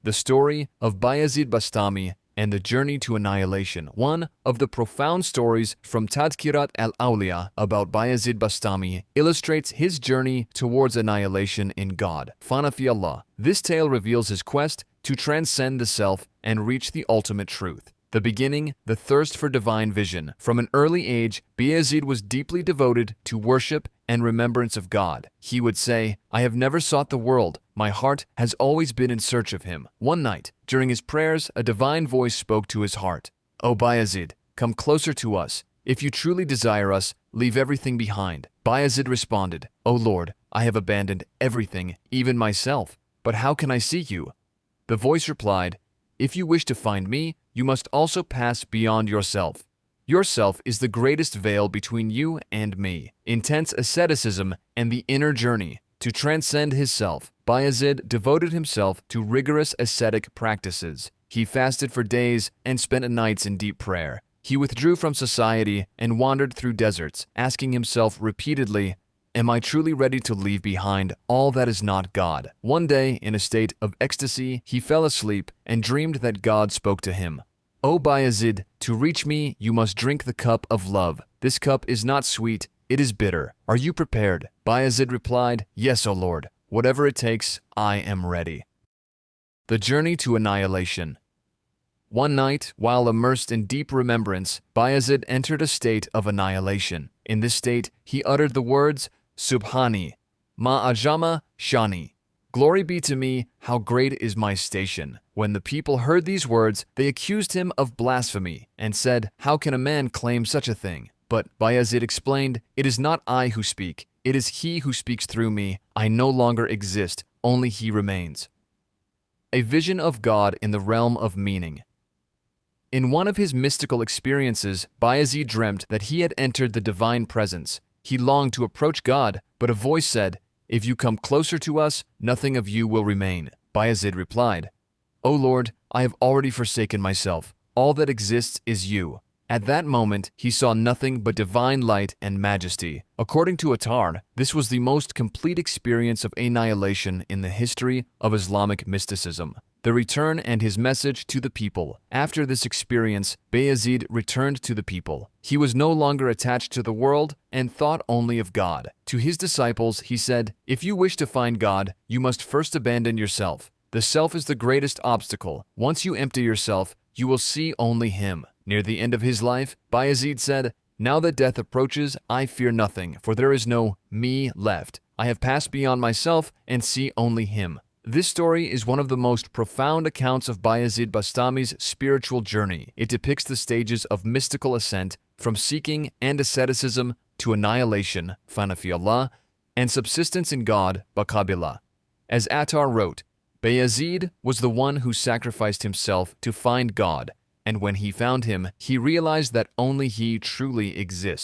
The story of Bayazid Bastami and the journey to annihilation. One of the profound stories from Tadkirat al-Awliya about Bayazid Bastami illustrates his journey towards annihilation in God, Fanafi Allah. This tale reveals his quest to transcend the self and reach the ultimate truth. The beginning, the thirst for divine vision. From an early age, Bayazid was deeply devoted to worship and remembrance of God. He would say, "I have never sought the world. My heart has always been in search of him." One night, during his prayers, a divine voice spoke to his heart. "O Bayazid, come closer to us. If you truly desire us, leave everything behind." Bayazid responded, "O Lord, I have abandoned everything, even myself. But how can I see you?" The voice replied, "If you wish to find me, you must also pass beyond yourself. Yourself is the greatest veil between you and me." Intense asceticism and the inner journey. To transcend his self, Bayazid devoted himself to rigorous ascetic practices. He fasted for days and spent nights in deep prayer. He withdrew from society and wandered through deserts, asking himself repeatedly, "Am I truly ready to leave behind all that is not God?" One day, in a state of ecstasy, he fell asleep and dreamed that God spoke to him. "O Bayazid, to reach me, you must drink the cup of love. This cup is not sweet, it is bitter. Are you prepared?" Bayazid replied, "Yes, O Lord. Whatever it takes, I am ready." The journey to annihilation. One night, while immersed in deep remembrance, Bayazid entered a state of annihilation. In this state, he uttered the words, "Subhani, Ma'ajama Shani. Glory be to me, how great is my station." When the people heard these words, they accused him of blasphemy and said, "How can a man claim such a thing?" But Bayazid explained, "It is not I who speak, it is he who speaks through me. I no longer exist, only he remains." A vision of God in the realm of meaning. In one of his mystical experiences, Bayazid dreamt that he had entered the divine presence. He longed to approach God, but a voice said, "If you come closer to us, nothing of you will remain." Bayazid replied, "O Lord, I have already forsaken myself. All that exists is you." At that moment, he saw nothing but divine light and majesty. According to Attar, this was the most complete experience of annihilation in the history of Islamic mysticism. The return and his message to the people. After this experience, Bayazid returned to the people. He was no longer attached to the world and thought only of God. To his disciples, he said, "If you wish to find God, you must first abandon yourself. The self is the greatest obstacle. Once you empty yourself, you will see only him." Near the end of his life, Bayazid said, "Now that death approaches, I fear nothing, for there is no me left. I have passed beyond myself and see only him." This story is one of the most profound accounts of Bayazid Bastami's spiritual journey. It depicts the stages of mystical ascent from seeking and asceticism to annihilation, Fanafi Allah, and subsistence in God, Baqabillah. As Attar wrote, Bayazid was the one who sacrificed himself to find God, and when he found him, he realized that only he truly exists.